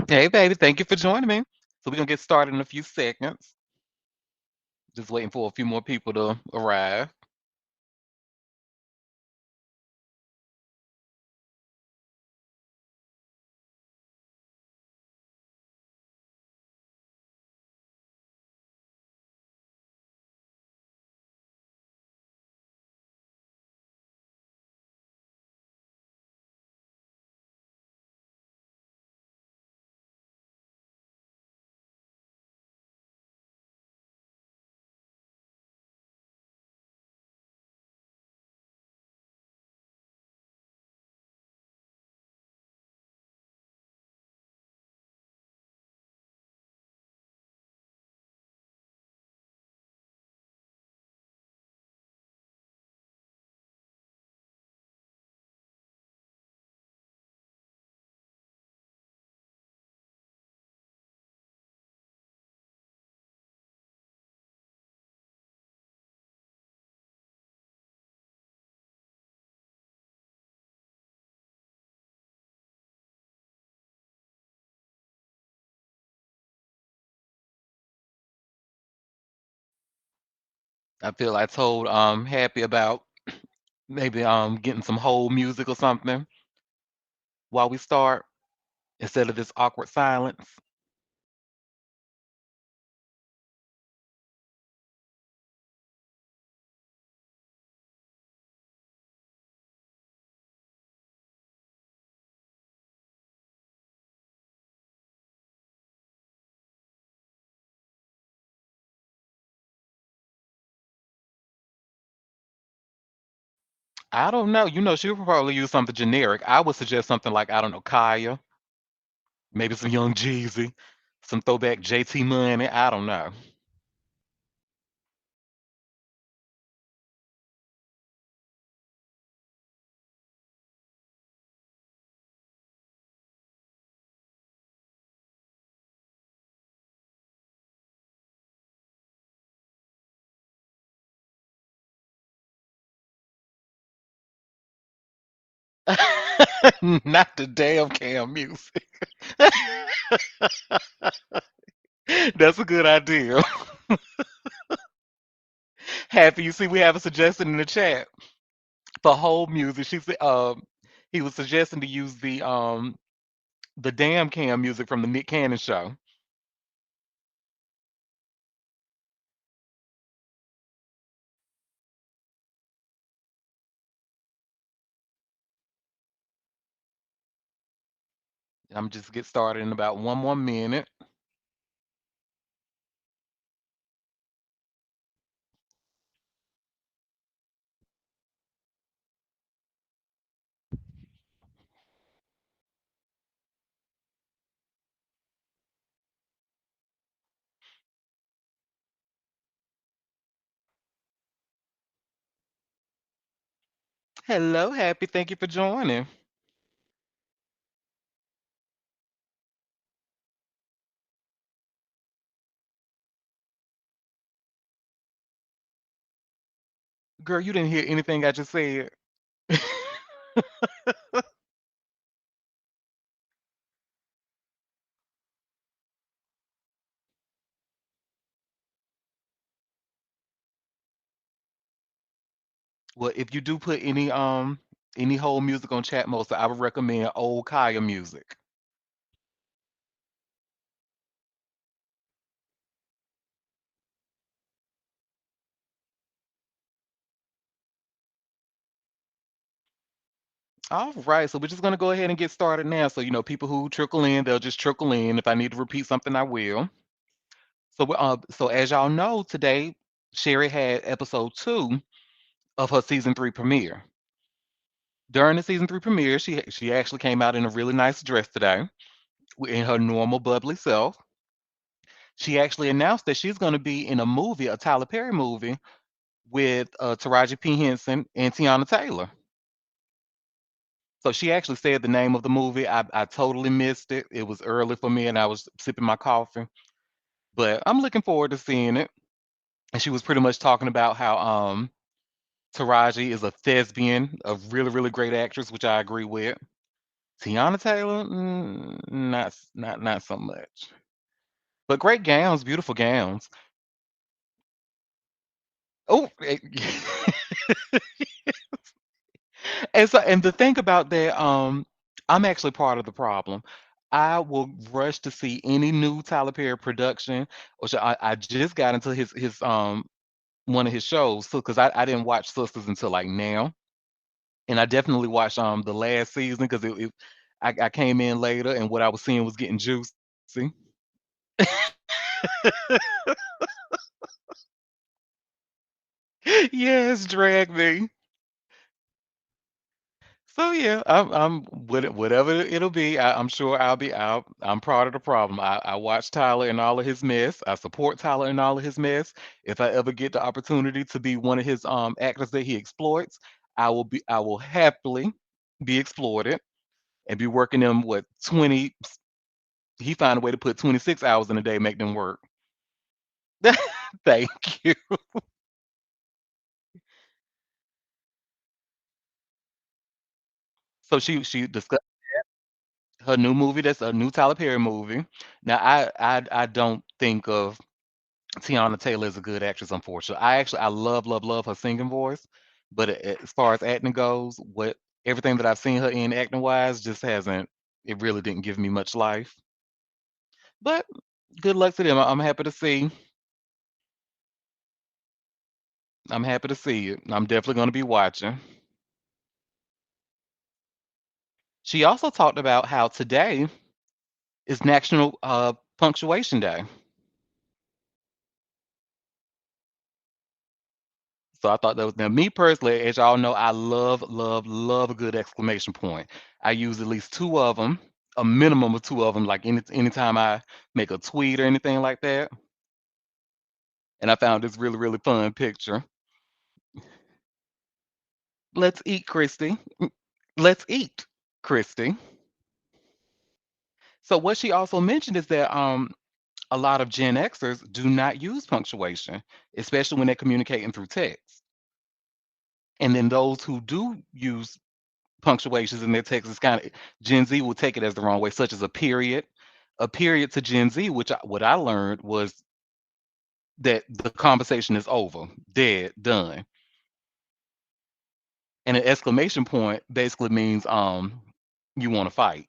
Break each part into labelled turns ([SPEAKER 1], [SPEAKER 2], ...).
[SPEAKER 1] Hey, baby, thank you for joining me. So we're gonna get started in a few seconds. Just waiting for a few more people to arrive. I feel I told Happy about maybe getting some whole music or something while we start instead of this awkward silence. I don't know. She'll probably use something generic. I would suggest something like, I don't know, Kaya, maybe some Young Jeezy, some throwback JT Money. I don't know. Not the damn cam music. That's a good idea. Happy, you see, we have a suggestion in the chat for whole music. She said, he was suggesting to use the damn cam music from the Nick Cannon show. I'm just get started in about one more minute. Hello, Happy. Thank you for joining. Girl, you didn't hear anything I just said. Well, if you do put any whole music on chat mode, so I would recommend old Kaya music. All right, so we're just gonna go ahead and get started now. So people who trickle in, they'll just trickle in. If I need to repeat something, I will. So as y'all know, today Sherry had episode 2 of her season 3 premiere. During the season 3 premiere, she actually came out in a really nice dress today, in her normal bubbly self. She actually announced that she's going to be in a movie, a Tyler Perry movie, with Taraji P Henson and Tiana Taylor. So she actually said the name of the movie. I totally missed it. It was early for me, and I was sipping my coffee. But I'm looking forward to seeing it. And she was pretty much talking about how Taraji is a thespian, a really, really great actress, which I agree with. Tiana Taylor, not so much. But great gowns, beautiful gowns. Oh, and the thing about that, I'm actually part of the problem. I will rush to see any new Tyler Perry production, which I just got into his one of his shows, so because I didn't watch Sisters until like now, and I definitely watched the last season because I came in later and what I was seeing was getting juicy. Yes, drag me. So yeah, whatever it'll be. I'm sure I'll be out. I'm part of the problem. I watch Tyler and all of his mess. I support Tyler and all of his mess. If I ever get the opportunity to be one of his actors that he exploits, I will happily be exploited and be working them what 20. He find a way to put 26 hours in a day, make them work. Thank you. So she discussed her new movie. That's a new Tyler Perry movie. Now I don't think of Tiana Taylor is a good actress, unfortunately. I love her singing voice, but as far as acting goes, what everything that I've seen her in acting wise just hasn't. It really didn't give me much life. But good luck to them. I'm happy to see. I'm happy to see it. I'm definitely going to be watching. She also talked about how today is National Punctuation Day. So I thought that was now me personally, as y'all know, I love a good exclamation point. I use at least two of them, a minimum of two of them, like anytime I make a tweet or anything like that. And I found this really fun picture. Let's eat, Christy. Let's eat, Christy. So what she also mentioned is that a lot of Gen Xers do not use punctuation, especially when they're communicating through text. And then those who do use punctuations in their text is kind of Gen Z will take it as the wrong way, such as a period. A period to Gen Z, what I learned was that the conversation is over, dead, done. And an exclamation point basically means you want to fight.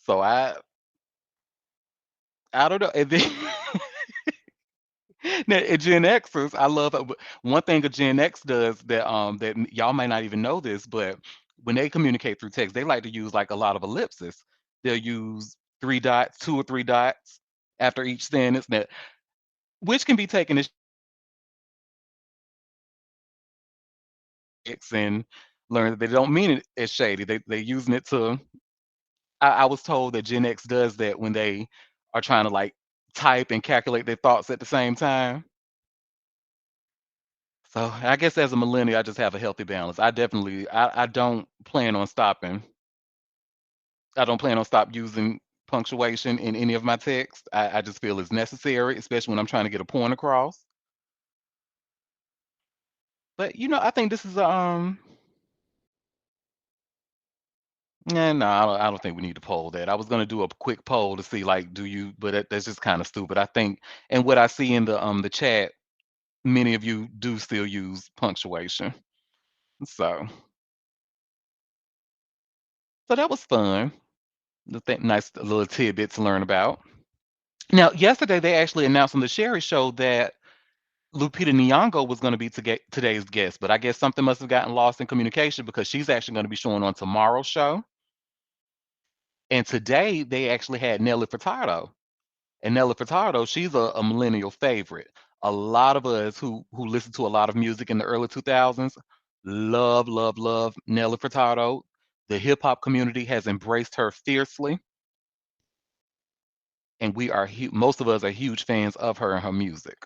[SPEAKER 1] So I don't know. And then now, Gen Xers, I love it. One thing a Gen X does that y'all might not even know this, but when they communicate through text, they like to use like a lot of ellipses. They'll use three dots, two or three dots after each sentence, that which can be taken as shits and learn that they don't mean it as shady. They using it to. I was told that Gen X does that when they are trying to like type and calculate their thoughts at the same time. So I guess as a millennial, I just have a healthy balance. I don't plan on stopping. I don't plan on stop using punctuation in any of my texts. I just feel it's necessary, especially when I'm trying to get a point across. But I think this is no, I don't think we need to poll that. I was gonna do a quick poll to see like, do you? But that's just kind of stupid. I think, and what I see in the chat, many of you do still use punctuation. So, so that was fun. Nice little tidbit to learn about. Now, yesterday they actually announced on the Sherry Show that Lupita Nyong'o was going to be today's guest, but I guess something must have gotten lost in communication because she's actually going to be showing on tomorrow's show. And today they actually had Nelly Furtado. And Nelly Furtado, she's a millennial favorite. A lot of us who listen to a lot of music in the early 2000s love Nelly Furtado. The hip hop community has embraced her fiercely, and most of us are huge fans of her and her music.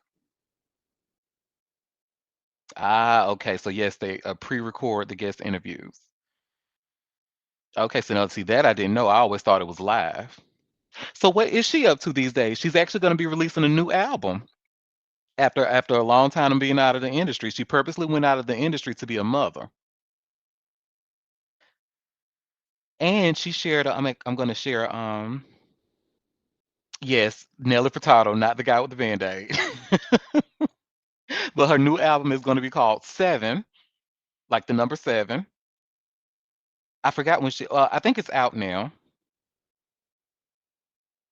[SPEAKER 1] Ah, okay. So yes, they pre-record the guest interviews. Okay, so now see that I didn't know. I always thought it was live. So what is she up to these days? She's actually going to be releasing a new album after a long time of being out of the industry. She purposely went out of the industry to be a mother. And she shared. I'm gonna share. Yes, Nelly Furtado, not the guy with the Band-Aid. But her new album is gonna be called Seven, like the number seven. I forgot when she. I think it's out now.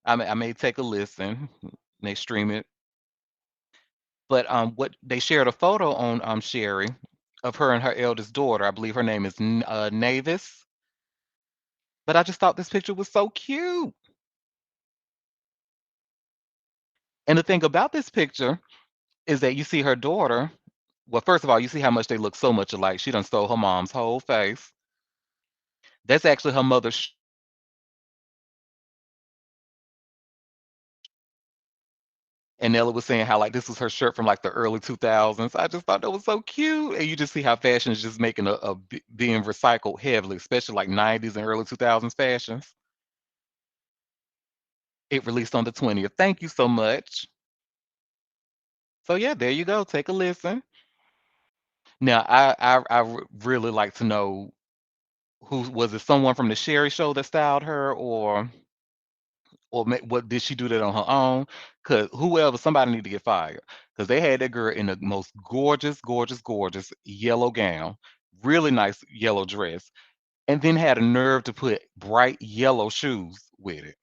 [SPEAKER 1] I may take a listen. They stream it. But what they shared a photo on Sherry of her and her eldest daughter. I believe her name is Navis. But I just thought this picture was so cute. And the thing about this picture is that you see her daughter. Well, first of all, you see how much they look so much alike. She done stole her mom's whole face. That's actually her mother's. And Nella was saying how like this was her shirt from like the early 2000s. I just thought that was so cute. And you just see how fashion is just making being recycled heavily, especially like 90s and early 2000s fashions. It released on the 20th. Thank you so much. So yeah, there you go. Take a listen. Now, really like to know who was it? Someone from the Sherry Show that styled her, what did she do that on her own? Cause whoever, somebody need to get fired. Cause they had that girl in the most gorgeous, gorgeous, gorgeous yellow gown, really nice yellow dress, and then had a nerve to put bright yellow shoes with it.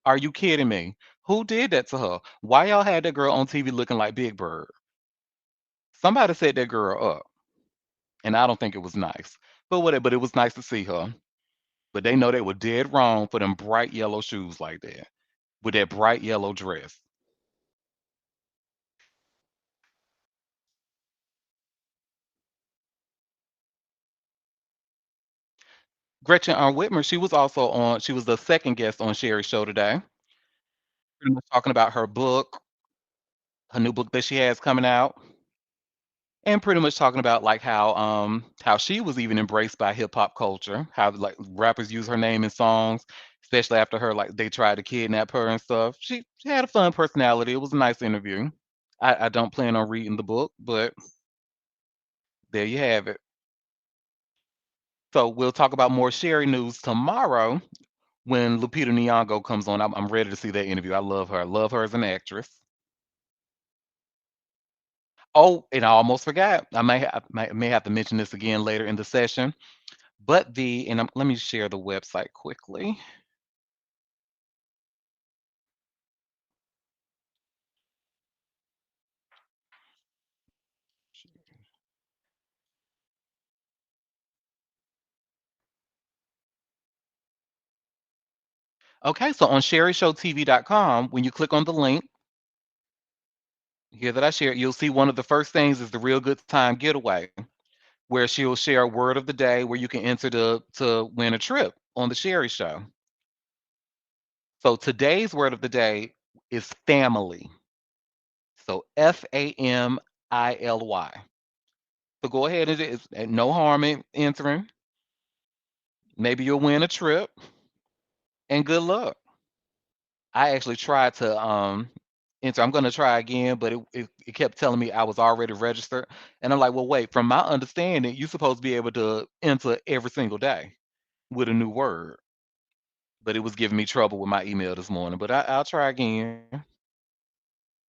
[SPEAKER 1] Are you kidding me? Who did that to her? Why y'all had that girl on TV looking like Big Bird? Somebody set that girl up, and I don't think it was nice. But what? But it was nice to see her. But they know they were dead wrong for them bright yellow shoes like that with that bright yellow dress. Gretchen Whitmer, she was also on. She was the second guest on Sherry's show today. Pretty much talking about her book, her new book that she has coming out, and pretty much talking about like how she was even embraced by hip hop culture. How like rappers use her name in songs, especially after her like they tried to kidnap her and stuff. She had a fun personality. It was a nice interview. I don't plan on reading the book, but there you have it. So we'll talk about more Sherry news tomorrow when Lupita Nyong'o comes on. I'm ready to see that interview. I love her. I love her as an actress. Oh, and I almost forgot. I may have to mention this again later in the session. But let me share the website quickly. Okay, so on sherryshowtv.com, when you click on the link here that I shared, you'll see one of the first things is the Real Good Time Getaway, where she'll share a word of the day where you can enter to win a trip on the Sherry Show. So today's word of the day is family. So Family. So go ahead and it's no harm in entering. Maybe you'll win a trip and good luck. I actually tried to enter. I'm gonna try again, but it kept telling me I was already registered. And I'm like, well, wait, from my understanding, you're supposed to be able to enter every single day with a new word. But it was giving me trouble with my email this morning. But I'll try again.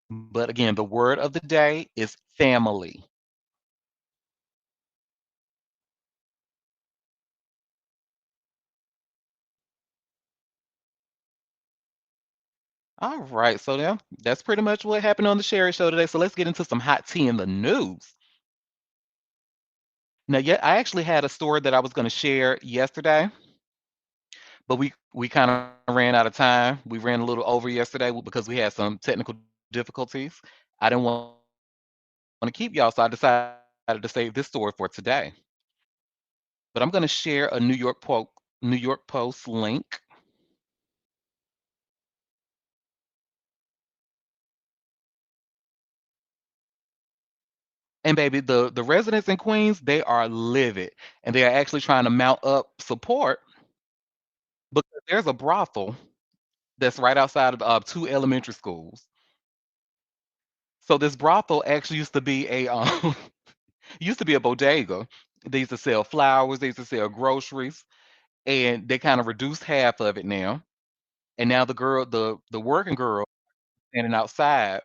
[SPEAKER 1] But again, the word of the day is family. All right, so yeah, that's pretty much what happened on the Sherry Show today. So let's get into some hot tea in the news. Now, yeah, I actually had a story that I was going to share yesterday, but we kind of ran out of time. We ran a little over yesterday because we had some technical difficulties. I didn't want to keep y'all, so I decided to save this story for today. But I'm going to share a New York Post link. And baby, the residents in Queens, they are livid, and they are actually trying to mount up support because there's a brothel that's right outside of two elementary schools. So this brothel actually used to be a used to be a bodega. They used to sell flowers. They used to sell groceries. and they kind of reduced half of it now. And now the working girl standing outside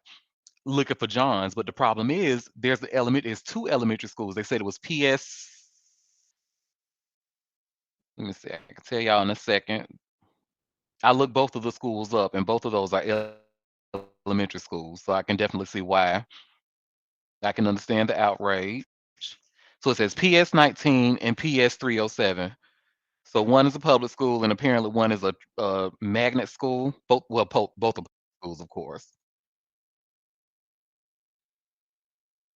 [SPEAKER 1] looking for Johns. But the problem is there's two elementary schools. They said it was PS. Let me see. I can tell y'all in a second. I looked both of the schools up, and both of those are elementary schools, so I can definitely see why. I can understand the outrage. So it says PS 19 and PS 307. So one is a public school, and apparently one is a magnet school. Both are schools, of course,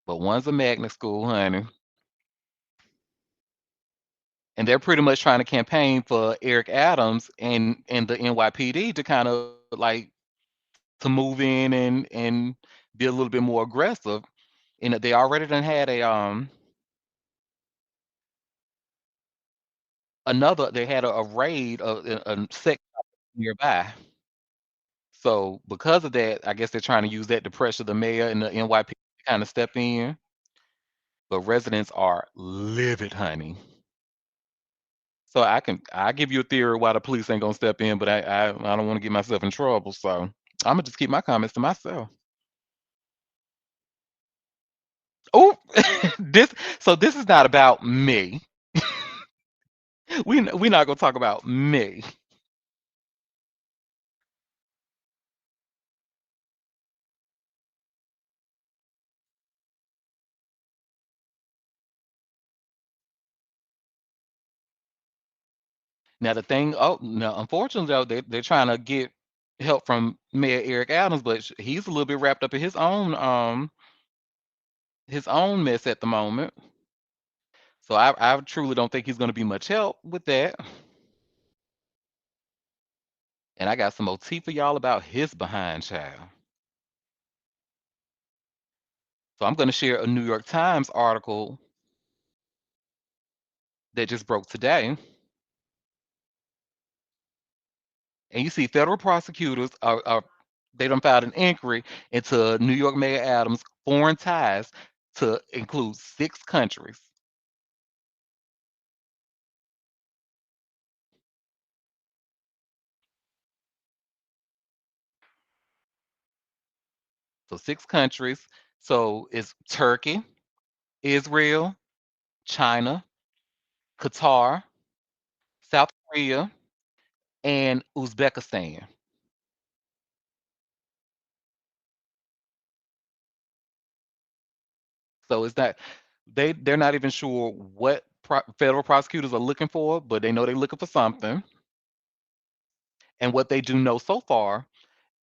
[SPEAKER 1] but one's a magnet school, honey. And they're pretty much trying to campaign for Eric Adams and the NYPD to kind of like to move in and be a little bit more aggressive. And they already done had they had a raid of a sect nearby. So because of that, I guess they're trying to use that to pressure the mayor and the NYPD to kind of step in. But residents are livid, honey. So I give you a theory why the police ain't gonna step in, but I don't want to get myself in trouble. So I'm gonna just keep my comments to myself. Oh, this is not about me. We not gonna talk about me. Now the thing, oh no, unfortunately though, they're trying to get help from Mayor Eric Adams, but he's a little bit wrapped up in his own mess at the moment. So I truly don't think he's gonna be much help with that. And I got some more tea for y'all about his behind child. So I'm gonna share a New York Times article that just broke today. And you see federal prosecutors are they done filed an inquiry into New York Mayor Adams' foreign ties to include 6 countries. So 6 countries. So it's Turkey, Israel, China, Qatar, South Korea, and Uzbekistan. So it's not they're not even sure what federal prosecutors are looking for, but they know they're looking for something. And what they do know so far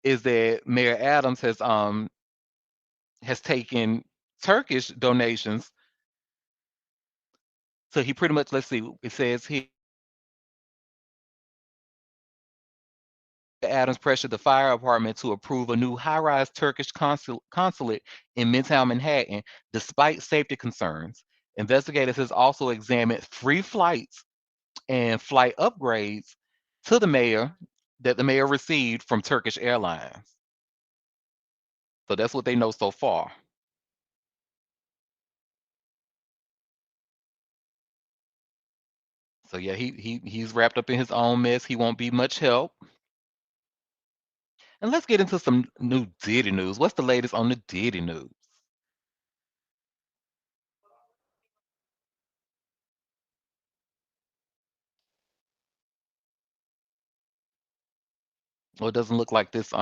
[SPEAKER 1] is that Mayor Adams has taken Turkish donations. So he pretty much, let's see, it says here Adams pressured the fire department to approve a new high-rise Turkish consulate in Midtown Manhattan, despite safety concerns. Investigators has also examined free flights and flight upgrades to the mayor that the mayor received from Turkish Airlines. So that's what they know so far. So yeah, he's wrapped up in his own mess. He won't be much help. And let's get into some new Diddy news. What's the latest on the Diddy news? Well, it doesn't look like this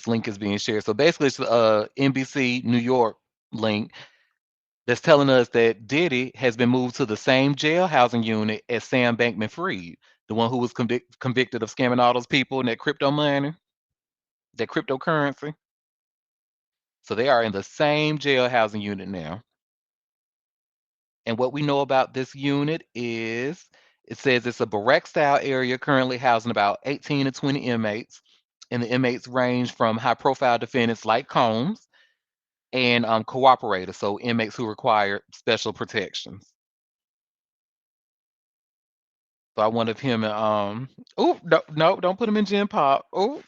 [SPEAKER 1] link is being shared. So basically, it's NBC New York link that's telling us that Diddy has been moved to the same jail housing unit as Sam Bankman-Fried, the one who was convicted of scamming all those people and that crypto money, that cryptocurrency. So they are in the same jail housing unit now. And what we know about this unit is it says it's a barrack style area currently housing about 18 to 20 inmates. And the inmates range from high profile defendants like Combs and cooperators, so inmates who require special protections. So I wonder if him and oh no, no, don't put him in Gen Pop. Oh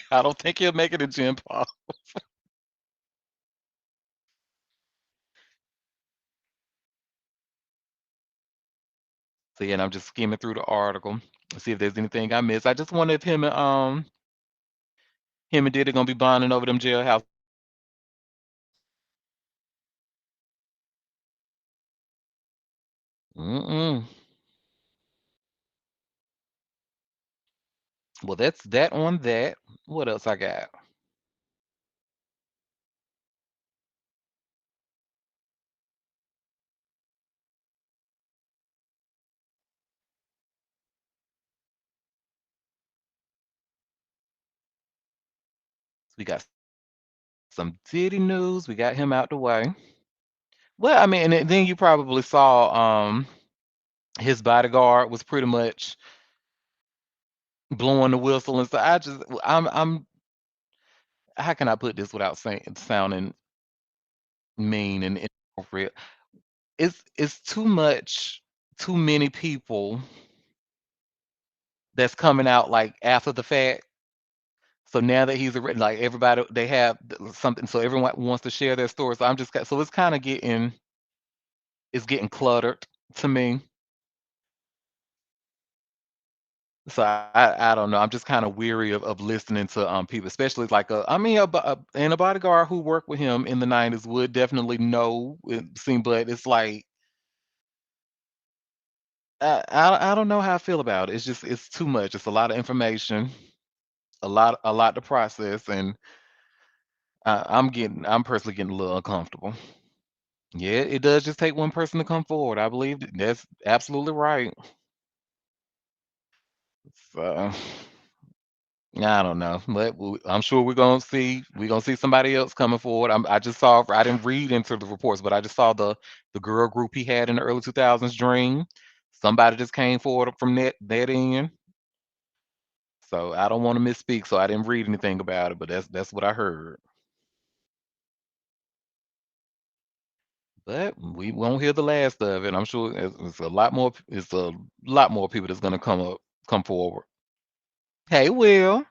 [SPEAKER 1] I don't think he'll make it in Gen Pop. So yeah, and I'm just skimming through the article to see if there's anything I missed. I just wonder if him and Diddy gonna be bonding over them jailhouse. Mm-mm. Well, that's that on that. What else I got? We got some Diddy news. We got him out the way. Well, I mean, and then you probably saw his bodyguard was pretty much blowing the whistle and so I'm how can I put this without saying sounding mean and inappropriate? It's too much, too many people that's coming out like after the fact. So now that he's like everybody, they have something. So everyone wants to share their story. So so it's kind of getting cluttered to me. So I don't know. I'm just kind of weary of listening to people, especially like I mean and a bodyguard who worked with him in the '90s would definitely know it seem, but it's like I don't know how I feel about it. It's just it's too much. It's a lot of information, a lot to process, and I'm personally getting a little uncomfortable. Yeah, it does just take one person to come forward. I believe that's absolutely right. So I don't know, but I'm sure we're gonna see somebody else coming forward. I just saw I didn't read into the reports, but I just saw the girl group he had in the early 2000s, Dream. Somebody just came forward from that end. So I don't want to misspeak, so I didn't read anything about it, but that's what I heard. But we won't hear the last of it. I'm sure it's a lot more. It's a lot more people that's gonna come forward. Hey, Will.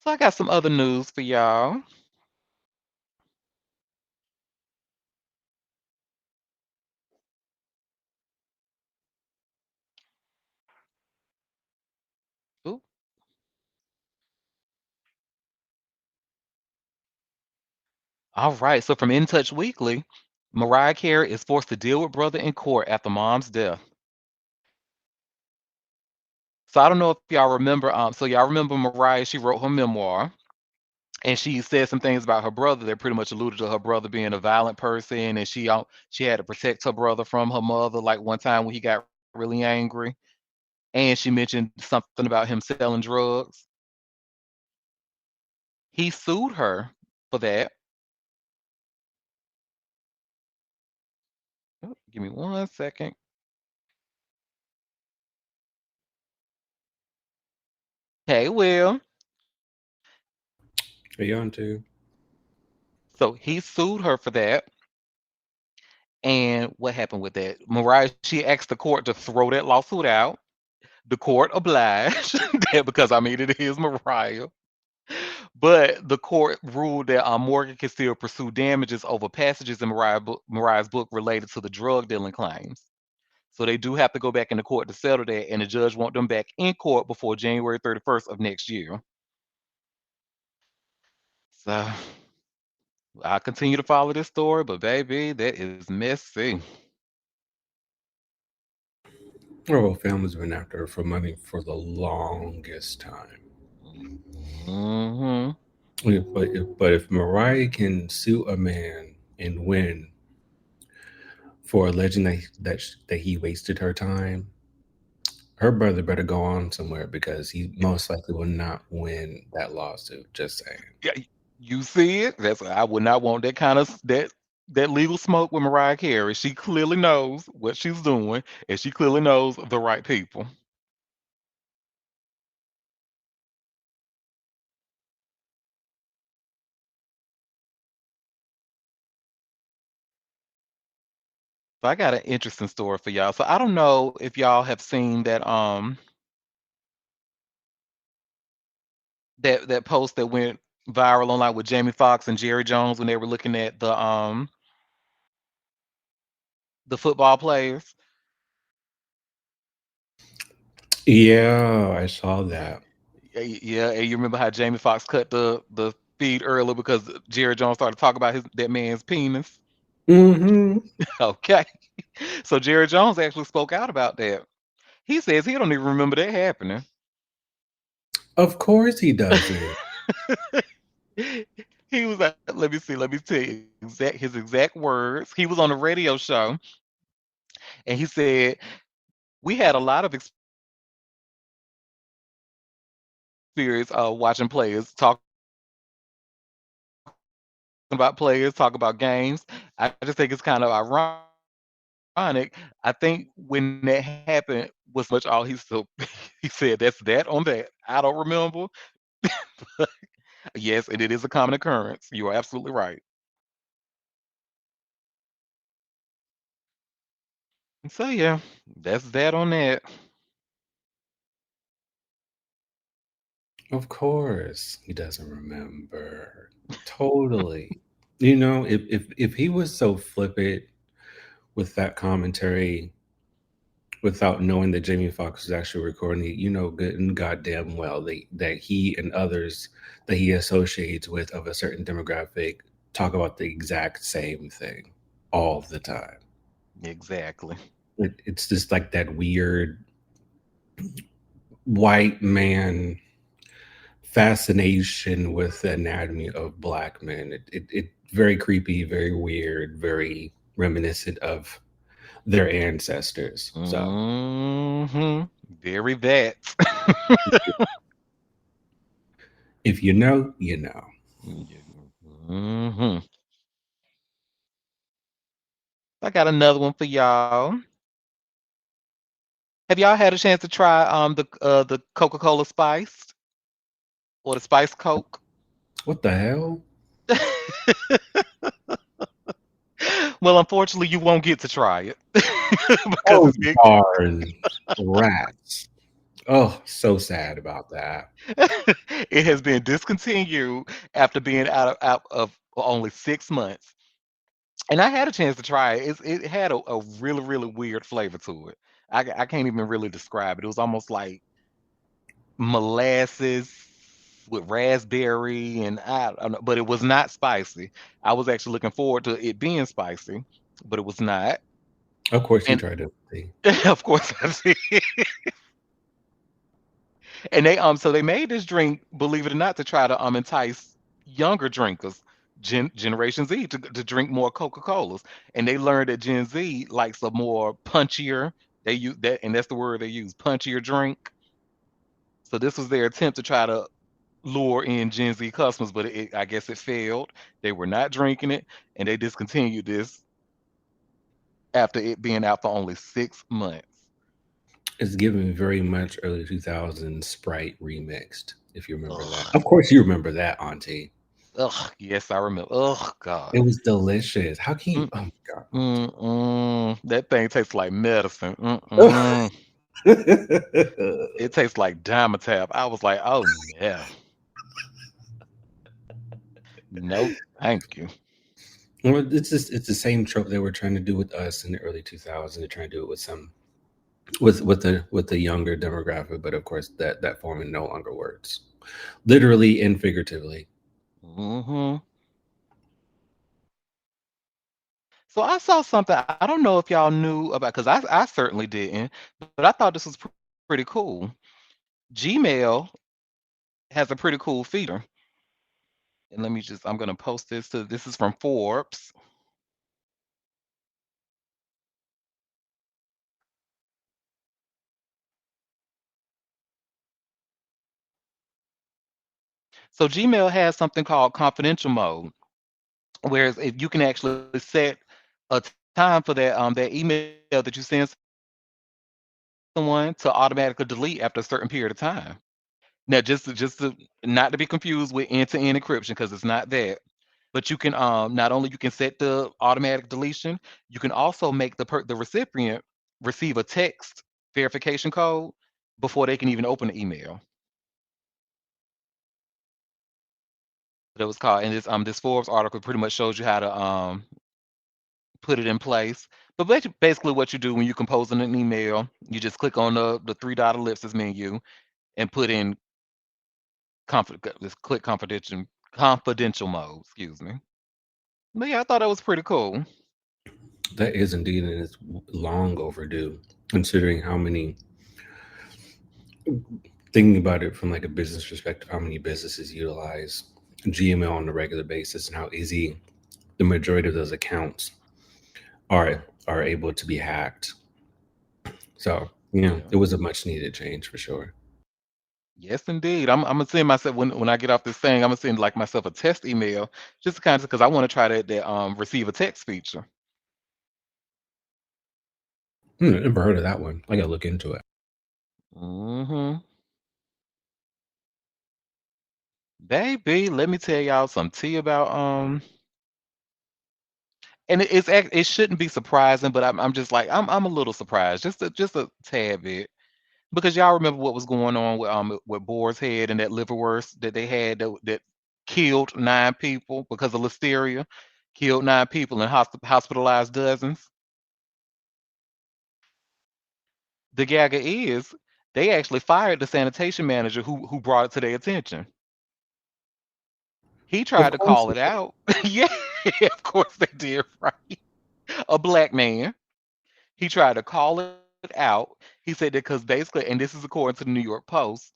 [SPEAKER 1] So I got some other news for y'all. Ooh. All right. So from In Touch Weekly, Mariah Carey is forced to deal with brother in court after mom's death. So I don't know if y'all remember. So y'all remember Mariah? She wrote her memoir, and she said some things about her brother that pretty much alluded to her brother being a violent person, and she had to protect her brother from her mother. Like one time when he got really angry, and she mentioned something about him selling drugs. He sued her for that. Oh, give me 1 second. Hey, Will.
[SPEAKER 2] Hey, Auntie.
[SPEAKER 1] So he sued her for that. And what happened with that? Mariah, she asked the court to throw that lawsuit out. The court obliged because I mean it is Mariah. But the court ruled that Morgan can still pursue damages over passages in Mariah's book related to the drug dealing claims. So they do have to go back into court to settle that, and the judge want them back in court before January 31st of next year. So I continue to follow this story, but baby, that is messy.
[SPEAKER 2] Oh, well, family's been after her for money for the longest time.
[SPEAKER 1] Hmm.
[SPEAKER 2] But if Mariah can sue a man and win for alleging that he wasted her time, her brother better go on somewhere because he most likely will not win that lawsuit. Just saying.
[SPEAKER 1] Yeah, you see it. That's I would not want that kind of that legal smoke with Mariah Carey. She clearly knows what she's doing, and she clearly knows the right people. So I got an interesting story for y'all. So I don't know if y'all have seen that post that went viral online with Jamie Foxx and Jerry Jones when they were looking at the the football players.
[SPEAKER 2] Yeah, I saw that.
[SPEAKER 1] Yeah, and you remember how Jamie Foxx cut the feed earlier because Jerry Jones started talking about his that man's penis.
[SPEAKER 2] Hmm.
[SPEAKER 1] Okay, so Jerry Jones actually spoke out about that. He says he don't even remember that happening.
[SPEAKER 2] Of course he doesn't.
[SPEAKER 1] He was like, let me tell you his exact words. He was on a radio show and he said, we had a lot of experience watching players, talking about players, talk about games. I just think it's kind of ironic. I think when that happened was much all he so he said that's that on that. I don't remember. Yes, and it is a common occurrence. You are absolutely right. So yeah, that's that on that.
[SPEAKER 2] Of course he doesn't remember. Totally. You know, if he was so flippant with that commentary without knowing that Jamie Foxx was actually recording it, you know good and goddamn well that he and others that he associates with of a certain demographic talk about the exact same thing all the time.
[SPEAKER 1] Exactly.
[SPEAKER 2] It's just like that weird white man fascination with the anatomy of black men. It very creepy, very weird, very reminiscent of their ancestors. So
[SPEAKER 1] Hmm. Very that.
[SPEAKER 2] if you know, you know.
[SPEAKER 1] Hmm. I got another one for y'all. Have y'all had a chance to try the Coca-Cola spiced or the spice Coke?
[SPEAKER 2] What the hell?
[SPEAKER 1] Well, unfortunately, you won't get to try it because
[SPEAKER 2] Oh
[SPEAKER 1] it's big.
[SPEAKER 2] darn rats. Oh, so sad about that.
[SPEAKER 1] It has been discontinued after being out of only 6 months. And I had a chance to try it. It had a really, really weird flavor to it. I can't even really describe it. It was almost like molasses with raspberry, and I don't know, but it was not spicy. I was actually looking forward to it being spicy, but it was not.
[SPEAKER 2] Of course you
[SPEAKER 1] And
[SPEAKER 2] tried to see.
[SPEAKER 1] of course, I did. And so they made this drink, believe it or not, to try to entice younger drinkers, Generation Z, to drink more Coca-Colas. And they learned that Gen Z likes a more punchier. They use that, and that's the word they use, punchier drink. So this was their attempt to try to lure in Gen Z customers, but I guess it failed. They were not drinking it, and they discontinued this after it being out for only 6 months.
[SPEAKER 2] It's given very much early 2000s Sprite remixed, if you remember that.
[SPEAKER 1] Ugh,
[SPEAKER 2] Of course you remember that, Auntie.
[SPEAKER 1] ugh. Yes, I remember. Ugh, God.
[SPEAKER 2] It was delicious. How can you?
[SPEAKER 1] Mm,
[SPEAKER 2] Oh my god, Auntie.
[SPEAKER 1] mm-mm. That thing tastes like medicine. Mm-mm. It tastes like Dimetap. I was like, oh no, no, thank you.
[SPEAKER 2] Well, it's the same trope they were trying to do with us in the early 2000s. They're trying to do it with some with the younger demographic, but of course that formula no longer works, literally and figuratively.
[SPEAKER 1] Hmm. So I saw something. I don't know if y'all knew about because I certainly didn't, but I thought this was pretty cool. Gmail has a pretty cool feature, and let me just I'm gonna post this to this is from Forbes. So Gmail has something called confidential mode, whereas if you can actually set a time for that email that you send someone to automatically delete after a certain period of time. Now, just to not to be confused with end-to-end encryption because it's not that. But you can not only you can set the automatic deletion, you can also make the recipient receive a text verification code before they can even open the email. That was called, and this Forbes article pretty much shows you how to put it in place. But basically, what you do when you're composing an email, you just click on the three dot ellipsis menu and put in just click confidential mode. Excuse me. But yeah, I thought that was pretty cool.
[SPEAKER 2] That is indeed, and it's long overdue, considering how many. Thinking about it from like a business perspective, how many businesses utilize Gmail on a regular basis, and how easy the majority of those accounts are able to be hacked. So
[SPEAKER 1] Yeah.
[SPEAKER 2] it was a much needed change for sure.
[SPEAKER 1] Yes, indeed. I'm gonna send myself when I get off this thing. I'm gonna send like myself a test email just kind of because I want to try that receive a text feature.
[SPEAKER 2] Never heard of that one. I gotta look into it.
[SPEAKER 1] Hmm. Baby, let me tell y'all some tea about and it shouldn't be surprising, but I'm just like I'm a little surprised, just a tad bit, because y'all remember what was going on with Boar's Head and that liverwurst that they had that killed 9 people because of listeria, killed 9 people and hospitalized dozens. The gagga is they actually fired the sanitation manager who brought it to their attention. He
[SPEAKER 2] Of
[SPEAKER 1] tried to
[SPEAKER 2] course
[SPEAKER 1] call
[SPEAKER 2] they
[SPEAKER 1] it
[SPEAKER 2] did.
[SPEAKER 1] out. Yeah, of course they did, right? A black man. He tried to call it out. He said that because basically, and this is according to the New York Post,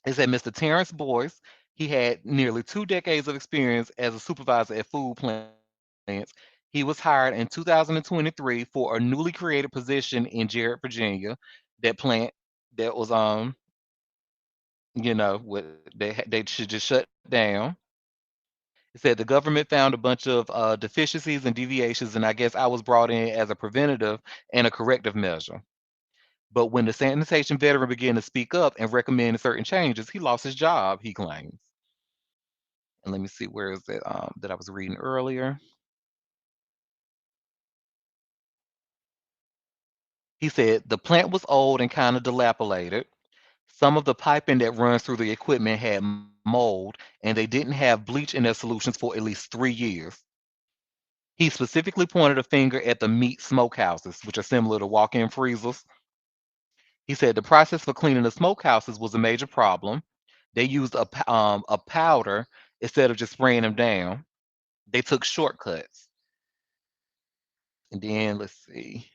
[SPEAKER 1] it said Mr. Terrence Boyce, he had nearly 2 decades of experience as a supervisor at food plants. He was hired in 2023 for a newly created position in Jarrett, Virginia. That plant that was they should just shut down. It said the government found a bunch of deficiencies and deviations, and I guess I was brought in as a preventative and a corrective measure. But when the sanitation veteran began to speak up and recommend certain changes, he lost his job, he claims. And let me see where is it that I was reading earlier. He said the plant was old and kind of dilapidated. Some of the piping that runs through the equipment had mold, and they didn't have bleach in their solutions for at least 3 years. He specifically pointed a finger at the meat smokehouses, which are similar to walk in freezers. He said the process for cleaning the smokehouses was a major problem. They used a powder instead of just spraying them down. They took shortcuts. And then let's see.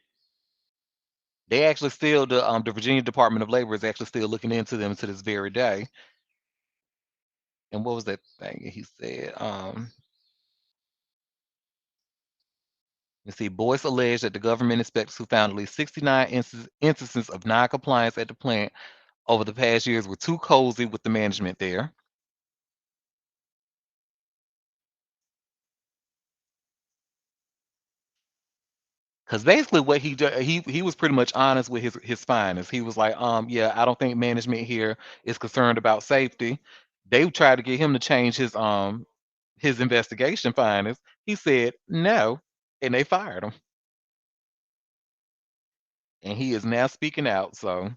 [SPEAKER 1] They actually still the Virginia Department of Labor is actually still looking into them to this very day. And what was that thing he said? Let's see. Boyce alleged that the government inspectors who found at least 69 instances of non-compliance at the plant over the past years were too cozy with the management there. Because basically, what he was pretty much honest with his findings. He was like, yeah, I don't think management here is concerned about safety. They tried to get him to change his investigation findings. He said no, and they fired him. And he is now speaking out. So,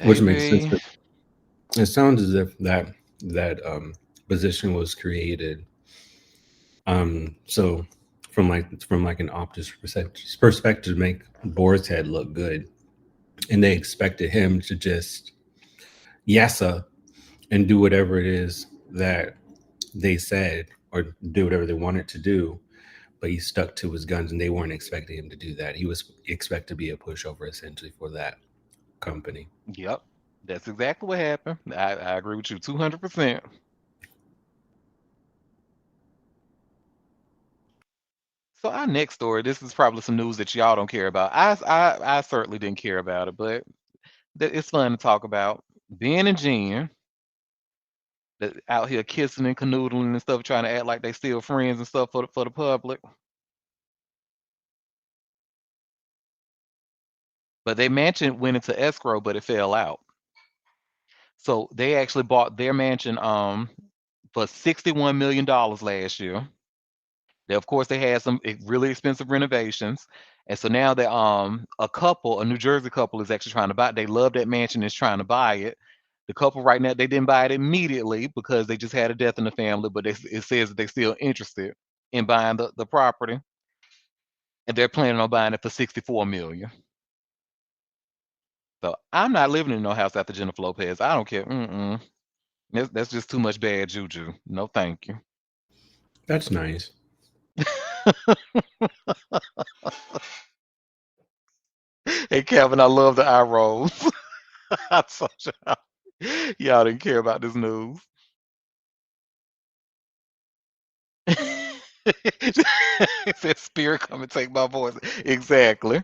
[SPEAKER 2] Which makes sense.
[SPEAKER 1] baby,
[SPEAKER 2] It sounds as if that position was created. So from like an optics perspective, to make Boar's Head look good, and they expected him to just yassa and do whatever it is that they said or do whatever they wanted to do. But he stuck to his guns, and they weren't expecting him to do that. He was expected to be a pushover essentially for that company.
[SPEAKER 1] yep, that's exactly what happened. I agree with you 200%. So our next story, this is probably some news that y'all don't care about. I certainly didn't care about it, but it's fun to talk about. Ben and Jen that out here kissing and canoodling and stuff, trying to act like they still friends and stuff for the public. But their mansion went into escrow, but it fell out. So they actually bought their mansion for $61 million last year. They, of course, they had some really expensive renovations, and so now that a New Jersey couple, is actually trying to buy. They love that mansion, is trying to buy it. The couple right now they didn't buy it immediately because they just had a death in the family, but it says that they're still interested in buying the property. and they're planning on buying it for 64 million. So I'm not living in no house after Jennifer Lopez. I don't care. Mm-mm. That's just too much bad juju. No, thank you.
[SPEAKER 2] That's nice.
[SPEAKER 1] Hey, Kevin, I love the eye rolls. I told y'all didn't care about this news. It said, "Spirit, come and take my voice." Exactly.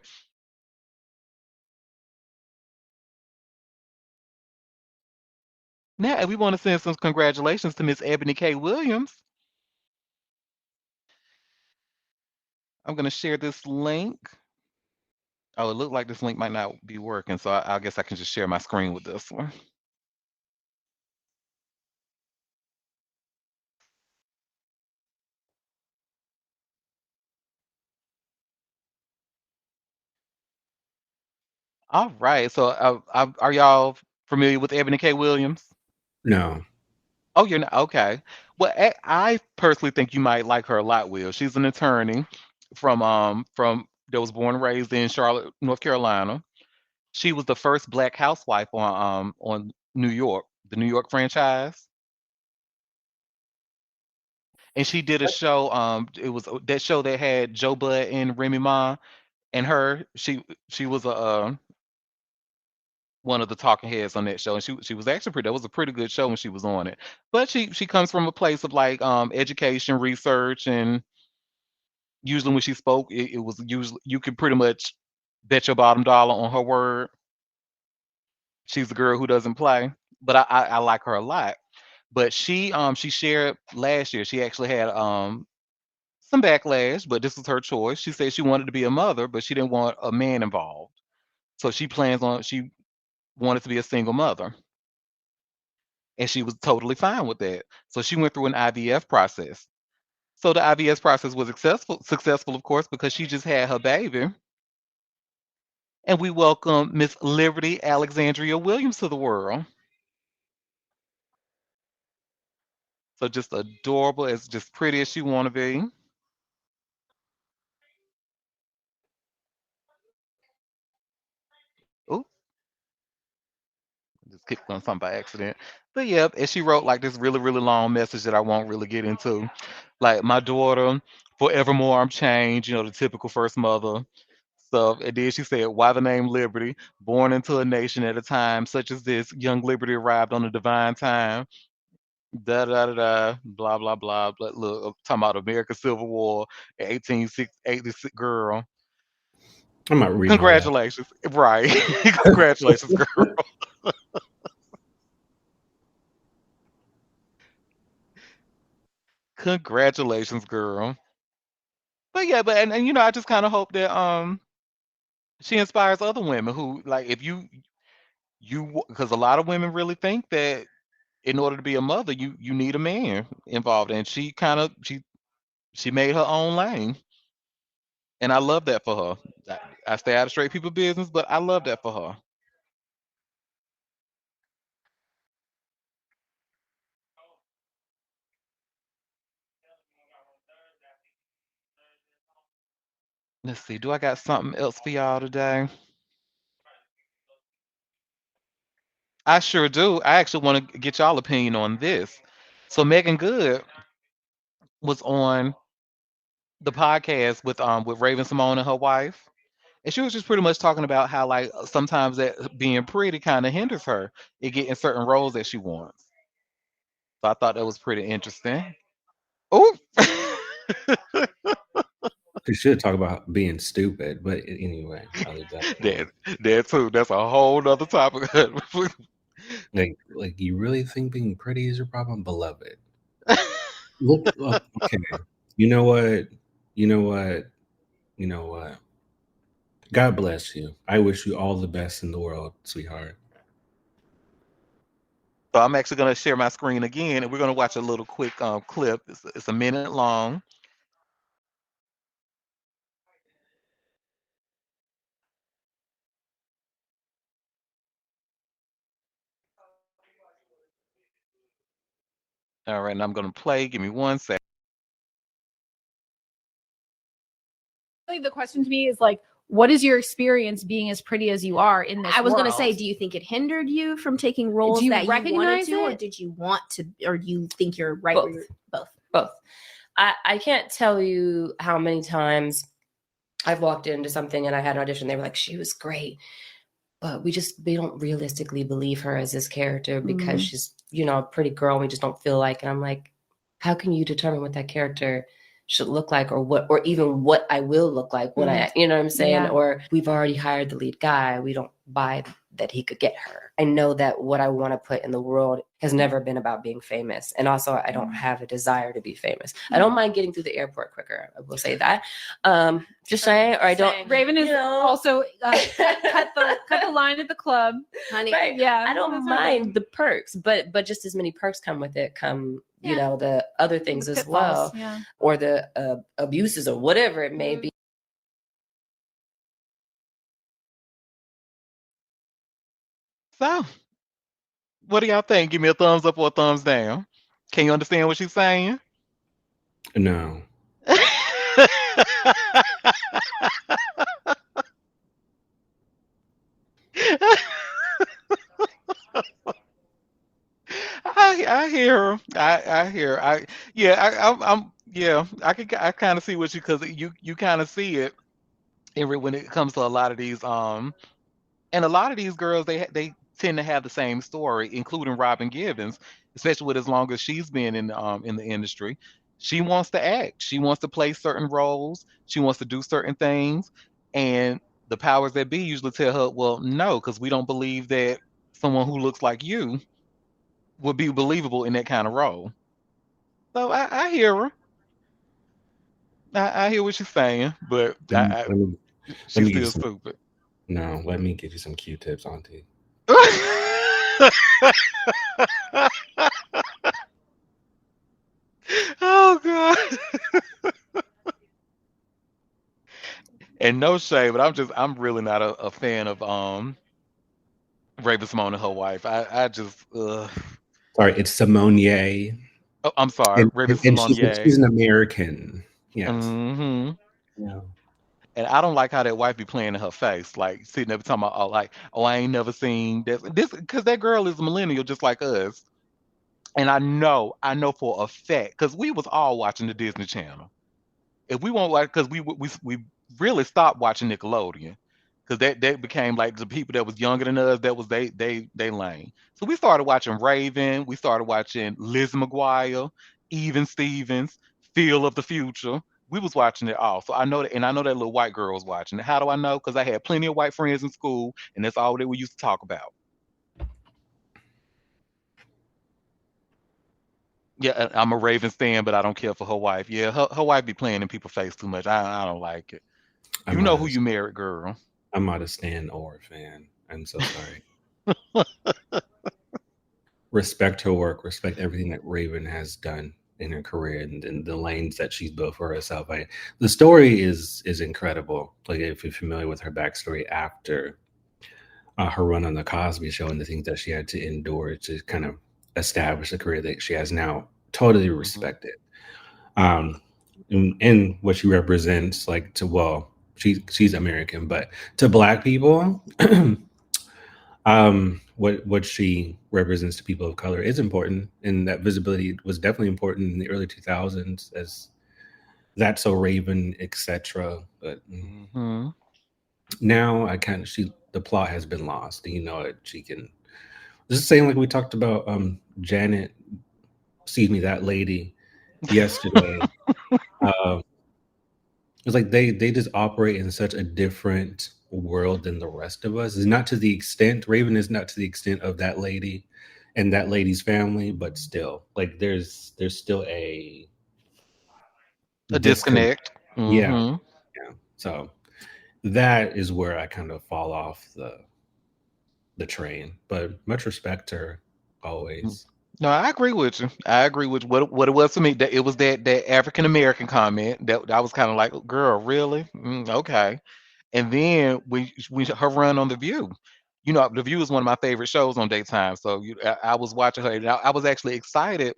[SPEAKER 1] Now, we want to send some congratulations to Miss Ebony K. Williams. I'm going to share this link. Oh, it looked like this link might not be working, so I guess I can just share my screen with this one. All right. So, are y'all familiar with Ebony K. Williams?
[SPEAKER 2] No.
[SPEAKER 1] Oh, you're not okay. Well, I personally think you might like her a lot, Will. She's an attorney from that was born and raised in Charlotte, North Carolina. She was the first black housewife on New York, the New York franchise. And she did a show. It was that show that had Joe Bud and Remy Ma and her. She was a one of the talking heads on that show, and she was actually pretty. That was a pretty good show when she was on it. But she comes from a place of like education, research, and usually when she spoke, it was usually you could pretty much bet your bottom dollar on her word. She's the girl who doesn't play. But I like her a lot. But she shared last year. She actually had some backlash, but this was her choice. She said she wanted to be a mother, but she didn't want a man involved. So she wanted to be a single mother, and she was totally fine with that. So she went through an IVF process. So the IVF process was successful, of course, because she just had her baby. And we welcome Miss Liberty Alexandria Williams to the world. So just adorable, as just pretty as she want to be. Ooh, just clicked on something by accident. But yep, and she wrote like this really, really long message that I won't really get into. Like my daughter, forevermore I'm changed, the typical first mother stuff. And then she said, why the name Liberty? Born into a nation at a time such as this, young Liberty arrived on a divine time. Da da da da, blah blah blah. But look, I'm talking about American Civil War, 1886 girl.
[SPEAKER 2] I'm not reading all that.
[SPEAKER 1] Congratulations, right? Congratulations, girl. Congratulations, girl. But yeah, but I just kind of hope that she inspires other women who like if you because a lot of women really think that in order to be a mother you need a man involved, and she made her own lane, and I love that for her. I stay out of straight people business, but I love that for her. Let's see, do I got something else for y'all today? I sure do. I actually want to get y'all opinion on this. So Megan Good was on the podcast with Raven Simone and her wife. And she was just pretty much talking about how like sometimes that being pretty kind of hinders her in getting certain roles that she wants. So I thought that was pretty interesting. Oh,
[SPEAKER 2] We should talk about being stupid, but anyway, I'll leave that
[SPEAKER 1] that
[SPEAKER 2] alone.
[SPEAKER 1] that too. That's a whole nother topic.
[SPEAKER 2] Like you really think being pretty is your problem, beloved? Look, okay. You know what? You know what? You know what? God bless you. I wish you all the best in the world, sweetheart.
[SPEAKER 1] So I'm actually going to share my screen again, and we're going to watch a little quick clip. It's a minute long. All right, and I'm going to play. Give me one second.
[SPEAKER 3] the question to me is like, what is your experience being as pretty as you are in this
[SPEAKER 4] I was
[SPEAKER 3] world?
[SPEAKER 4] gonna say, do you think it hindered you from taking roles
[SPEAKER 3] Do you
[SPEAKER 4] that you wanted
[SPEAKER 3] recognize
[SPEAKER 4] to, or
[SPEAKER 3] it?
[SPEAKER 4] did you want to, or do you think you're right
[SPEAKER 5] Both.
[SPEAKER 4] where you're both?
[SPEAKER 5] Both. I can't tell you how many times I've walked into something and I had an audition. They were like, she was great, but we don't realistically believe her as this character because she's, you know, a pretty girl. And we just don't feel like, and I'm like, how can you determine what that character should look like, or even what I will look like when I, you know what I'm saying?
[SPEAKER 3] Yeah.
[SPEAKER 5] Or we've already hired the lead guy. We don't buy that he could get her. I know that what I want to put in the world has never been about being famous. And also I don't have a desire to be famous. I don't mind getting through the airport quicker. I will say that. Just saying, or I don't.
[SPEAKER 3] Raven is also cut the line at the club,
[SPEAKER 5] honey.
[SPEAKER 3] Right. Yeah,
[SPEAKER 5] I don't mind the perks, but just as many perks come with it, you know, the other things as well, or the abuses or whatever it may be.
[SPEAKER 1] So, what do y'all think? Give me a thumbs up or a thumbs down. Can you understand what she's saying?
[SPEAKER 2] No. I hear her. I hear. I'm yeah. I kind of see what because you kind of see it when it comes to a lot of these and a lot of these girls they tend to have the same story, including Robin Givens, especially with as long as she's been in the industry. She wants to act. She wants to play certain roles. She wants to do certain things, and the powers that be usually tell her, "Well, no, because we don't believe that someone who looks like you would be believable in that kind of role." So I hear her. I hear what she's saying, but Let me let
[SPEAKER 1] she's
[SPEAKER 2] me give you
[SPEAKER 1] still
[SPEAKER 2] some.
[SPEAKER 1] stupid.
[SPEAKER 2] No, let me give you some Q-tips, Auntie.
[SPEAKER 1] Oh god. And no shade, but I'm really not a fan of Raven Simone and her wife. I just
[SPEAKER 2] Sorry, it's Simone,
[SPEAKER 1] oh, I'm sorry,
[SPEAKER 2] and
[SPEAKER 1] Raven
[SPEAKER 2] she's
[SPEAKER 1] Simone.
[SPEAKER 2] an American. Yes.
[SPEAKER 1] Hmm.
[SPEAKER 2] Yeah.
[SPEAKER 1] And I don't like how that wife be playing in her face, like sitting there talking about, oh, like, oh, I ain't never seen this, because that girl is a millennial just like us. And I know for a fact, because we was all watching the Disney Channel. If we won't like, because we really stopped watching Nickelodeon, because that became like the people that was younger than us. That was they lane. So we started watching Raven. We started watching Liz McGuire, Even Stevens, Feel of the Future. We was watching it all. So I know that, and I know that little white girl was watching it. How do I know? Because I had plenty of white friends in school, and that's all that we used to talk about. Yeah, I'm a Ravens fan, but I don't care for her wife. Yeah, her wife be playing in people's face too much. I don't like it.
[SPEAKER 2] I'm
[SPEAKER 1] You know
[SPEAKER 2] not
[SPEAKER 1] who
[SPEAKER 2] a
[SPEAKER 1] you married, girl.
[SPEAKER 2] I'm not a Stan or fan. I'm so sorry. Respect her work. Respect everything that Raven has done in her career and the lanes that she's built for herself. The story is incredible. Like if you're familiar with her backstory after her run on the Cosby Show and the things that she had to endure to kind of establish the career that she has now, totally
[SPEAKER 1] Hmm.
[SPEAKER 2] respected. Um, and what she represents, like to she's American, but to Black people, what she represents to people of color is important, and that visibility was definitely important in the early 2000s as That's So Raven, etc. But
[SPEAKER 1] Hmm.
[SPEAKER 2] now I kind of she the plot has been lost, and you know it. She can just saying like we talked about Janet, excuse me, that lady yesterday. Uh, it's like they just operate in such a different world than the rest of us. It's not to the extent Raven is not to the extent of that lady and that lady's family, but still, like there's still a
[SPEAKER 1] A
[SPEAKER 2] disconnect.
[SPEAKER 1] disconnect.
[SPEAKER 2] Yeah,
[SPEAKER 1] Hmm.
[SPEAKER 2] yeah. So that is where I kind of fall off the train. But much respect to her always.
[SPEAKER 1] No, I agree with you. I agree with what it was to me. That it was that African American comment that I was kind of like, girl, really? Okay. And then when her run on The View, you know, The View is one of my favorite shows on daytime. So I was watching her, and I was actually excited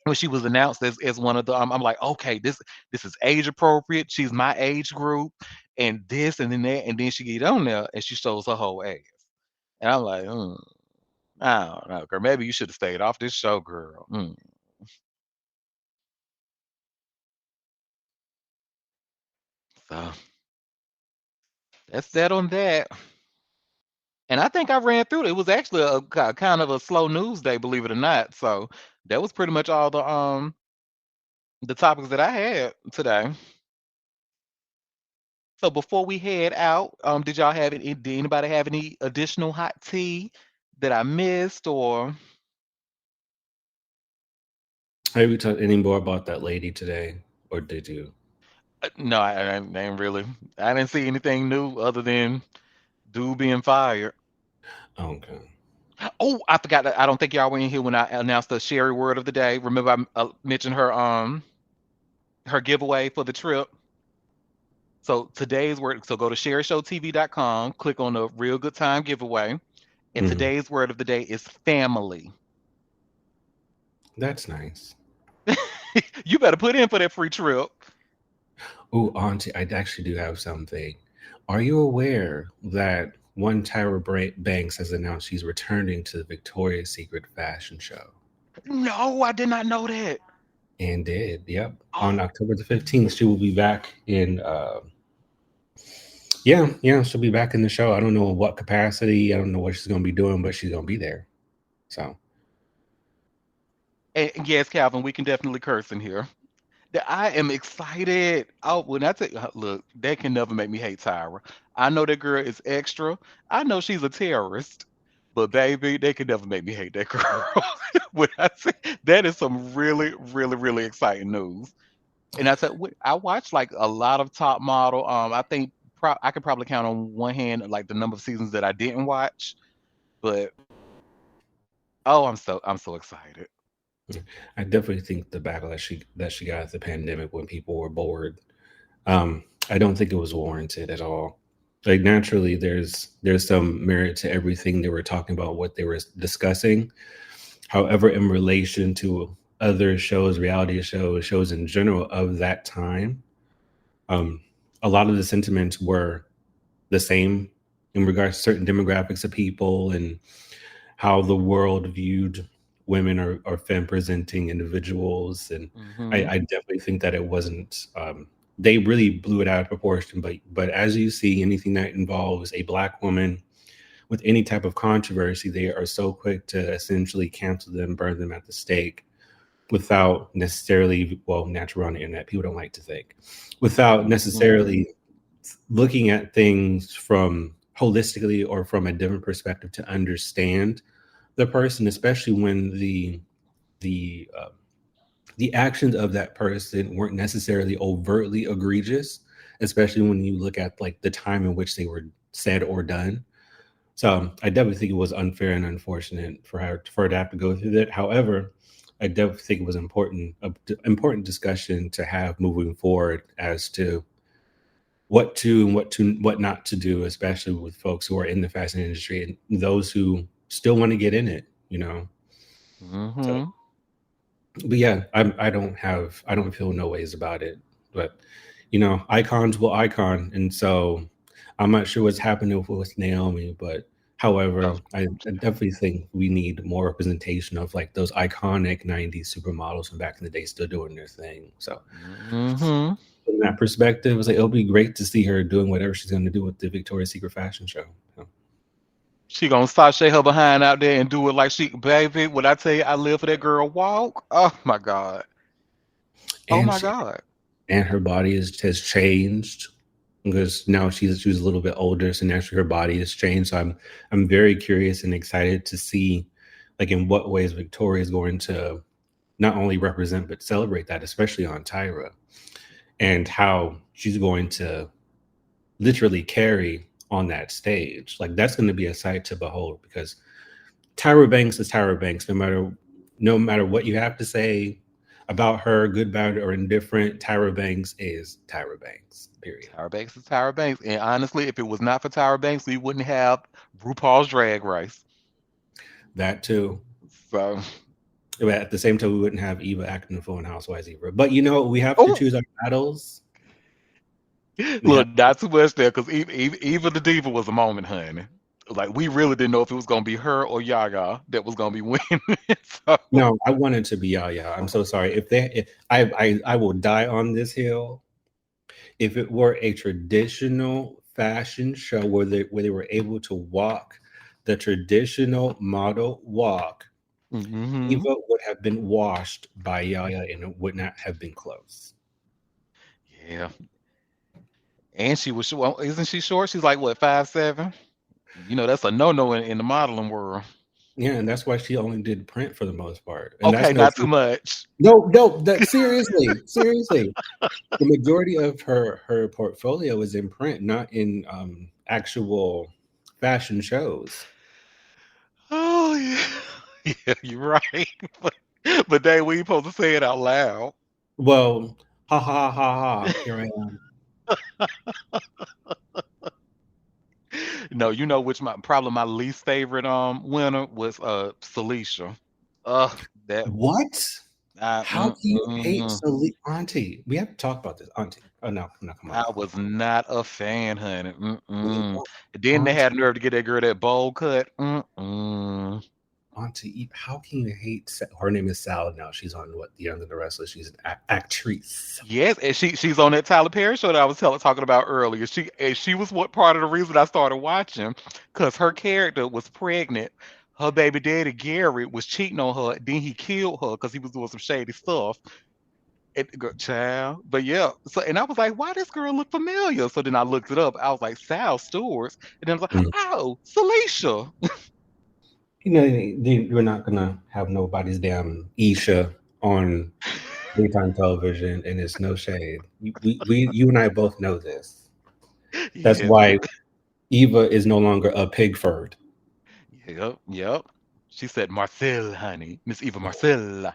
[SPEAKER 1] when she was announced as one of the, I'm like, okay, this is age appropriate. She's my age group, and this and then that, and then she get on there and she shows her whole ass, and I'm like, I don't know, girl. Maybe you should have stayed off this show, girl. So that's that on that. And I think I ran through it. It was actually a kind of a slow news day, believe it or not. So that was pretty much all the topics that I had today. So before we head out, did y'all have any? Did anybody have any additional hot tea that I missed, or
[SPEAKER 2] Have you talked any more about that lady today, or did you?
[SPEAKER 1] no? I didn't really. I didn't see anything new other than dude being fired.
[SPEAKER 2] Okay.
[SPEAKER 1] Oh, I forgot. I don't think y'all were in here when I announced the Sherry word of the day. Remember, I mentioned her giveaway for the trip. So today's word. So go to sherryshowtv.com, click on the Real Good Time giveaway, and
[SPEAKER 2] Mhm.
[SPEAKER 1] today's word of the day is family.
[SPEAKER 2] That's nice.
[SPEAKER 1] You better put in for that free trip.
[SPEAKER 2] Oh, Auntie, I actually do have something. Are you aware that one Tyra Banks has announced she's returning to the Victoria's Secret fashion show?
[SPEAKER 1] No, I did not know that.
[SPEAKER 2] And did, yep. On
[SPEAKER 1] Oh,
[SPEAKER 2] October the 15th, she will be back in, yeah, she'll be back in the show. I don't know in what capacity. I don't know what she's going to be doing, but she's going to be there. So,
[SPEAKER 1] and yes, Calvin, we can definitely curse in here. I am excited. Oh, when I tell you, look, that can never make me hate Tyra. I know that girl is extra. I know she's a terrorist, but baby, they can never make me hate that girl. When I say that is some really, really, really exciting news. And I said, I watched like a lot of Top Model. I think I could probably count on one hand like the number of seasons that I didn't watch. But oh, I'm so excited.
[SPEAKER 2] yeah, I definitely think the backlash that she got at the pandemic when people were bored, I don't think it was warranted at all. Like naturally, there's some merit to everything they were talking about, what they were discussing. However, in relation to other shows, reality shows, shows in general of that time, um, a lot of the sentiments were the same in regards to certain demographics of people and how the world viewed women or femme presenting individuals. And
[SPEAKER 1] Hmm.
[SPEAKER 2] I definitely think that it wasn't. They really blew it out of proportion. But as you see, anything that involves a black woman with any type of controversy, they are so quick to essentially cancel them, burn them at the stake, without necessarily, well, naturally on the internet, people don't like to think, without
[SPEAKER 1] Hmm.
[SPEAKER 2] necessarily looking at things from holistically or from a different perspective to understand the person, especially when the uh, the actions of that person weren't necessarily overtly egregious, especially when you look at like the time in which they were said or done. So I definitely think it was unfair and unfortunate for her to have to go through that. However, I definitely think it was important discussion to have moving forward as to what not to do, especially with folks who are in the fashion industry and those who still want to get in it. So,
[SPEAKER 1] Hmm.
[SPEAKER 2] but yeah, I don't feel no ways about it. But icons will icon, and so I'm not sure what's happening with Naomi. But
[SPEAKER 1] Oh,
[SPEAKER 2] however, I definitely think we need more representation of like those iconic '90s supermodels from back in the day still doing their thing. So
[SPEAKER 1] hmm.
[SPEAKER 2] from that perspective, it's like it'll be great to see her doing whatever she's going to do with the Victoria's Secret fashion show. So,
[SPEAKER 1] She gonna sashay her behind out there and do it like she, baby. When I tell you I live for that girl walk, oh my god, oh
[SPEAKER 2] and
[SPEAKER 1] my
[SPEAKER 2] she
[SPEAKER 1] god.
[SPEAKER 2] and her body has changed because now she's a little bit older, so naturally her body has changed. So I'm very curious and excited to see like in what ways Victoria is going to not only represent but celebrate that, especially on Tyra, and how she's going to literally carry on that stage. Like that's going to be a sight to behold because Tyra Banks is Tyra Banks. No matter what you have to say about her, good, bad, or indifferent, Tyra Banks is Tyra Banks. Period.
[SPEAKER 1] Tyra Banks is Tyra Banks, and honestly, if it was not for Tyra Banks, we wouldn't have RuPaul's Drag Race.
[SPEAKER 2] That too.
[SPEAKER 1] So
[SPEAKER 2] But at the same time, we wouldn't have Eva acting the phone housewives either. But you know, we have to
[SPEAKER 1] Oh,
[SPEAKER 2] choose our battles. We have
[SPEAKER 1] look, not too much there because even the diva was a moment, honey. Like we really didn't know if it was gonna be her or Yaya that was gonna be winning. So,
[SPEAKER 2] no. I wanted to be Yaya. I'm so sorry. If I will die on this hill. If it were a traditional fashion show where they were able to walk the traditional model walk,
[SPEAKER 1] hmm
[SPEAKER 2] Eva would have been washed by Yaya and it would not have been close.
[SPEAKER 1] yeah, and she was short. Isn't she short? She's like what 5'7". You know that's a no in the modeling world.
[SPEAKER 2] Yeah, and that's why she only did print for the most part. And that's
[SPEAKER 1] Okay, not too much.
[SPEAKER 2] no, that seriously. The majority of her portfolio is in print, not in actual fashion shows.
[SPEAKER 1] Oh yeah, yeah, you're right. But Dave, we ain't supposed to say it out loud.
[SPEAKER 2] Well, ha ha ha ha. Here I am.
[SPEAKER 1] No, you know which my probably my least favorite winner was Celicia. Ugh, that
[SPEAKER 2] What?
[SPEAKER 1] I
[SPEAKER 2] How can you hate
[SPEAKER 1] mm-mm.
[SPEAKER 2] Auntie? We have to talk about this, Auntie. Oh no, no, come on
[SPEAKER 1] I
[SPEAKER 2] now.
[SPEAKER 1] was not a fan, honey.
[SPEAKER 2] We
[SPEAKER 1] Mm-mm.
[SPEAKER 2] want
[SPEAKER 1] Then they had
[SPEAKER 2] Auntie,
[SPEAKER 1] nerve to get that girl that bowl cut. Mm-mm.
[SPEAKER 2] Auntie. How can you hate? Her name is Sal now. She's on what? The Young and the Restless. She's an actress.
[SPEAKER 1] Yes, and she's on that Tyler Perry show that I was talking about earlier. She was what part of the reason I started watching, because her character was pregnant. Her baby daddy Gary was cheating on her. Then he killed her because he was doing some shady stuff. Child, but yeah. So and I was like, why this girl look familiar? So then I looked it up. I was like, Sal Stewart's, and then I was like,
[SPEAKER 2] Mm.
[SPEAKER 1] oh, Celicia.
[SPEAKER 2] You know, you're not gonna have nobody's damn Isha on daytime television, and it's no shade. You and I both know this. That's
[SPEAKER 1] Yes,
[SPEAKER 2] why Eva is no longer a Pigford.
[SPEAKER 1] yep. She said Marcel, honey, Miss Eva Marcel.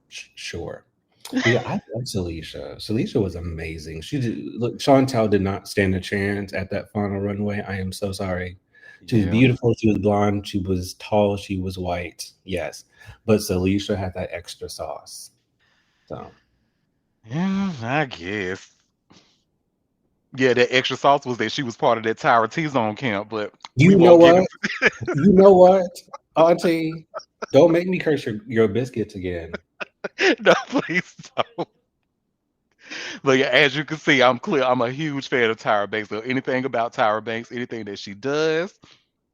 [SPEAKER 2] Sure. But yeah, I love Celicia. Celicia was amazing. She did look. Chantal did not stand a chance at that final runway. I am so sorry. She was
[SPEAKER 1] Yeah.
[SPEAKER 2] beautiful. She was blonde. She was tall. She was white. Yes, but Celicia had that extra sauce. So
[SPEAKER 1] Yeah, I guess. Yeah, that extra sauce was that she was part of that Tyra T Zone camp, but we
[SPEAKER 2] you know
[SPEAKER 1] won't get
[SPEAKER 2] what?
[SPEAKER 1] into
[SPEAKER 2] You know what, Auntie? Don't make me curse your biscuits again.
[SPEAKER 1] no, please don't. But yeah, as you can see, I'm clear. I'm a huge fan of Tyra Banks. So anything about Tyra Banks, anything that she does,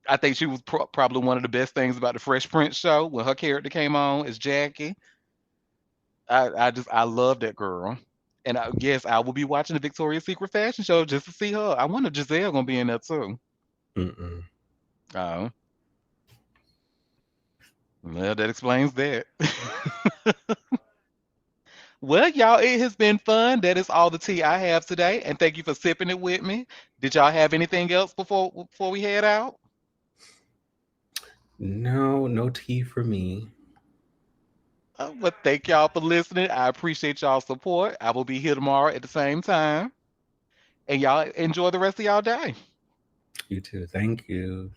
[SPEAKER 1] I think she was probably one of the best things about the Fresh Prince show when her character came on as Jackie. I love that girl. And yes, I will be watching the Victoria's Secret fashion show just to see her. I wonder if Giselle gonna be in there too.
[SPEAKER 2] Mm-mm.
[SPEAKER 1] Oh, well, that explains that. Well, y'all, it has been fun. That is all the tea I have today, and thank you for sipping it with me. Did y'all have anything else before we head out?
[SPEAKER 2] No, no tea for me.
[SPEAKER 1] Well, thank y'all for listening. I appreciate y'all support. I will be here tomorrow at the same time, and y'all enjoy the rest of y'all day.
[SPEAKER 2] You too. Thank you.